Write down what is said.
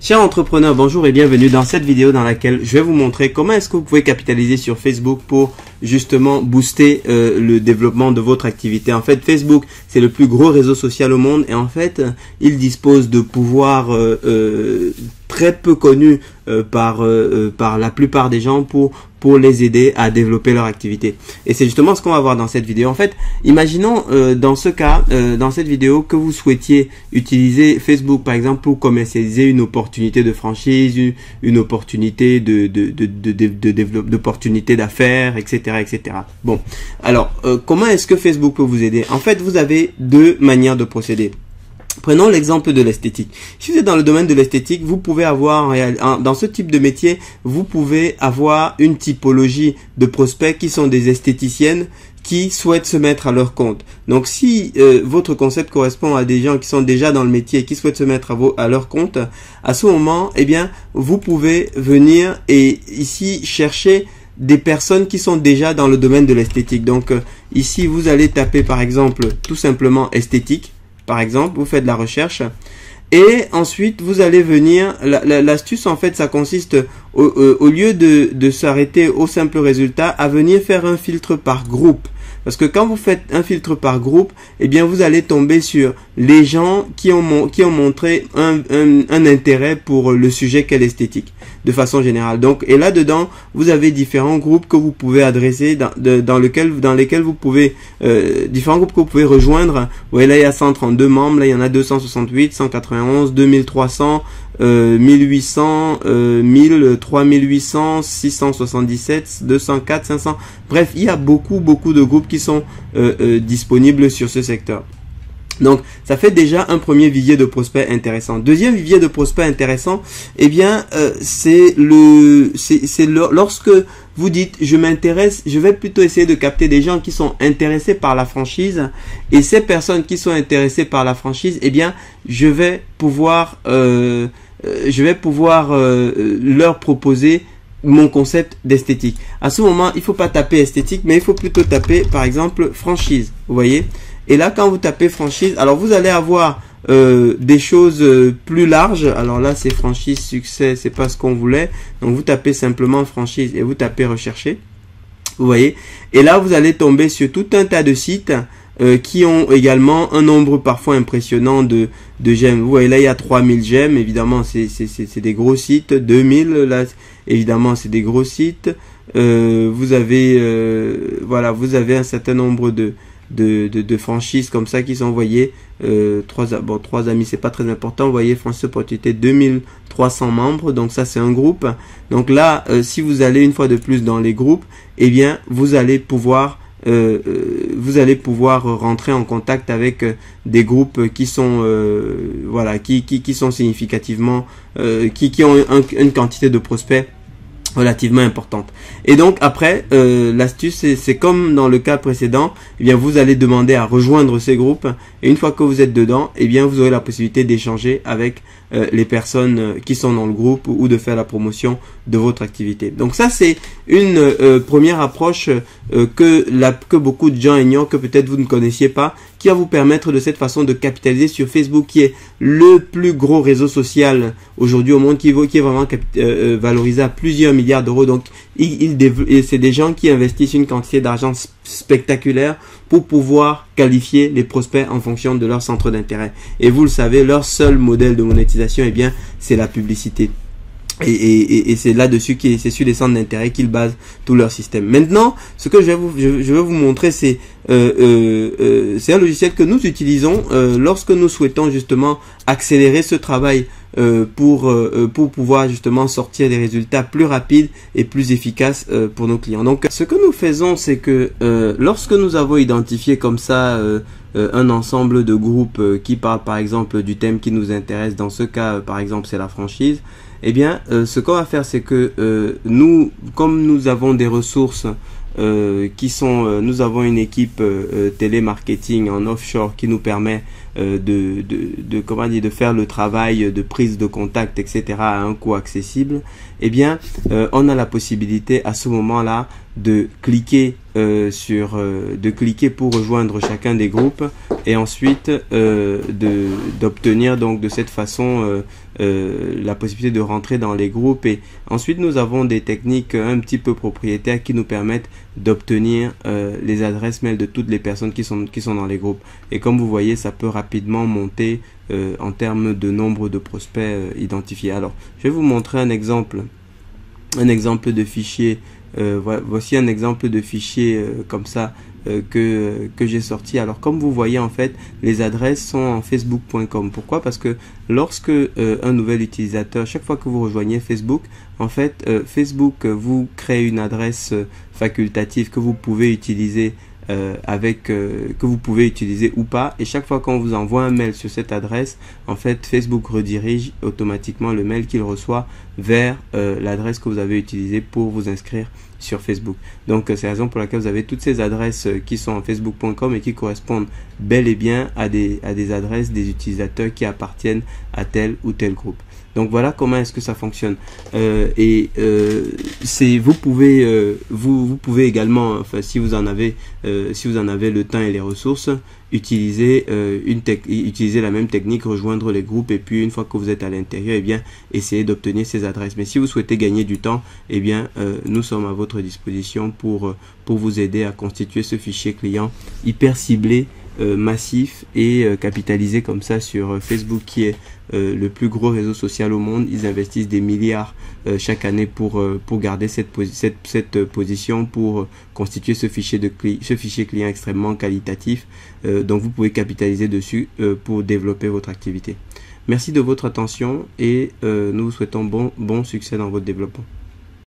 Chers entrepreneurs, bonjour et bienvenue dans cette vidéo dans laquelle je vais vous montrer comment est-ce que vous pouvez capitaliser sur Facebook pour justement booster le développement de votre activité. En fait, Facebook, c'est le plus gros réseau social au monde et en fait, il dispose de pouvoirs très peu connus par la plupart des gens pour les aider à développer leur activité. Et c'est justement ce qu'on va voir dans cette vidéo. En fait, imaginons dans ce cas, dans cette vidéo, que vous souhaitiez utiliser Facebook par exemple pour commercialiser une opportunité de franchise, une opportunité d'opportunité d'affaires, etc., etc. Bon, alors comment est-ce que Facebook peut vous aider? En fait, vous avez deux manières de procéder. Prenons l'exemple de l'esthétique. Si vous êtes dans le domaine de l'esthétique, vous pouvez avoir, dans ce type de métier, vous pouvez avoir une typologie de prospects qui sont des esthéticiennes qui souhaitent se mettre à leur compte. Donc si votre concept correspond à des gens qui sont déjà dans le métier et qui souhaitent se mettre à leur compte, à ce moment, eh bien, vous pouvez venir et ici chercher des personnes qui sont déjà dans le domaine de l'esthétique. Donc ici, vous allez taper par exemple tout simplement esthétique. Par exemple, vous faites de la recherche et ensuite vous allez venir, l'astuce en fait ça consiste au lieu de s'arrêter au simple résultat à venir faire un filtre par groupe. Parce que quand vous faites un filtre par groupe, eh bien vous allez tomber sur les gens qui ont montré un intérêt pour le sujet qu'est l'esthétique, de façon générale. Donc, et là-dedans, vous avez différents groupes que vous pouvez adresser, dans lesquels vous pouvez, différents groupes que vous pouvez rejoindre. Vous voyez, là, il y a 132 membres, là, il y en a 268, 191, 2300, 1800, 1000, 3800, 677, 204, 500. Bref, il y a beaucoup de groupes qui sont disponibles sur ce secteur. Donc, ça fait déjà un premier vivier de prospects intéressant. Deuxième vivier de prospects intéressant, eh bien, c'est lorsque vous dites, je m'intéresse, je vais plutôt essayer de capter des gens qui sont intéressés par la franchise. Et ces personnes qui sont intéressées par la franchise, eh bien, je vais pouvoir leur proposer mon concept d'esthétique. À ce moment, il faut pas taper esthétique, mais il faut plutôt taper, par exemple, franchise. Vous voyez? Et là, quand vous tapez franchise, alors vous allez avoir des choses plus larges. Alors là, c'est franchise, succès, c'est pas ce qu'on voulait. Donc vous tapez simplement franchise et vous tapez rechercher. Vous voyez? Et là, vous allez tomber sur tout un tas de sites qui ont également un nombre parfois impressionnant de j'aime. Vous voyez, là, il y a 3000 j'aime. Évidemment, c'est des gros sites. 2000, là, évidemment, c'est des gros sites. Vous avez, voilà, vous avez un certain nombre de franchises comme ça qui sont envoyées. Trois amis, c'est pas très important. Vous voyez, franchise opportunité, 2300 membres. Donc ça, c'est un groupe. Donc là, si vous allez une fois de plus dans les groupes, eh bien, vous allez pouvoir rentrer en contact avec des groupes qui sont voilà, qui sont significativement qui ont une quantité de prospects relativement importante. Et donc après, l'astuce c'est comme dans le cas précédent, eh bien vous allez demander à rejoindre ces groupes et une fois que vous êtes dedans, eh bien vous aurez la possibilité d'échanger avec les personnes qui sont dans le groupe ou de faire la promotion de votre activité. Donc ça c'est une première approche que beaucoup de gens ignorent, que peut-être vous ne connaissiez pas, qui va vous permettre de cette façon de capitaliser sur Facebook, qui est le plus gros réseau social aujourd'hui au monde, qui est vraiment valorisé à plusieurs milliards d'euros. Donc c'est des gens qui investissent une quantité d'argent spectaculaire pour pouvoir qualifier les prospects en fonction de leur centre d'intérêt. Et vous le savez, leur seul modèle de monétisation, eh bien, c'est la publicité. Et c'est là-dessus, c'est sur les centres d'intérêt qu'ils basent tout leur système. Maintenant, ce que je vais vous montrer, c'est un logiciel que nous utilisons lorsque nous souhaitons justement accélérer ce travail pour pouvoir justement sortir des résultats plus rapides et plus efficaces pour nos clients. Donc, ce que nous faisons, c'est que lorsque nous avons identifié comme ça un ensemble de groupes qui parlent par exemple du thème qui nous intéresse, dans ce cas par exemple c'est la franchise, eh bien ce qu'on va faire, c'est que comme nous avons des ressources nous avons une équipe télémarketing en offshore qui nous permet de faire le travail de prise de contact, etc. à un coût accessible. Eh bien, on a la possibilité à ce moment-là de cliquer pour rejoindre chacun des groupes et ensuite d'obtenir donc de cette façon la possibilité de rentrer dans les groupes. Et ensuite, nous avons des techniques un petit peu propriétaires qui nous permettent d'obtenir les adresses mail de toutes les personnes qui sont dans les groupes. Et comme vous voyez, ça peut rapidement monter en termes de nombre de prospects identifiés. Alors, je vais vous montrer un exemple de fichier. Voici un exemple de fichier comme ça que j'ai sorti. Alors comme vous voyez, en fait, les adresses sont en facebook.com. Pourquoi? Parce que lorsque un nouvel utilisateur, chaque fois que vous rejoignez Facebook, en fait, Facebook vous crée une adresse facultative que vous pouvez utiliser que vous pouvez utiliser ou pas, et chaque fois qu'on vous envoie un mail sur cette adresse, en fait Facebook redirige automatiquement le mail qu'il reçoit vers l'adresse que vous avez utilisée pour vous inscrire sur Facebook. Donc c'est la raison pour laquelle vous avez toutes ces adresses qui sont en facebook.com et qui correspondent bel et bien à des adresses des utilisateurs qui appartiennent à tel ou tel groupe. Donc voilà comment est-ce que ça fonctionne. Vous pouvez également, enfin, si vous en avez le temps et les ressources, utiliser la même technique, rejoindre les groupes, et puis une fois que vous êtes à l'intérieur, eh bien essayer d'obtenir ces adresses. Mais si vous souhaitez gagner du temps, eh bien nous sommes à votre disposition pour vous aider à constituer ce fichier client hyper ciblé, massif et capitalisé comme ça sur Facebook, qui est le plus gros réseau social au monde. Ils investissent des milliards chaque année pour garder cette position, pour constituer ce fichier client extrêmement qualitatif. Donc vous pouvez capitaliser dessus pour développer votre activité. Merci de votre attention et nous vous souhaitons bon succès dans votre développement.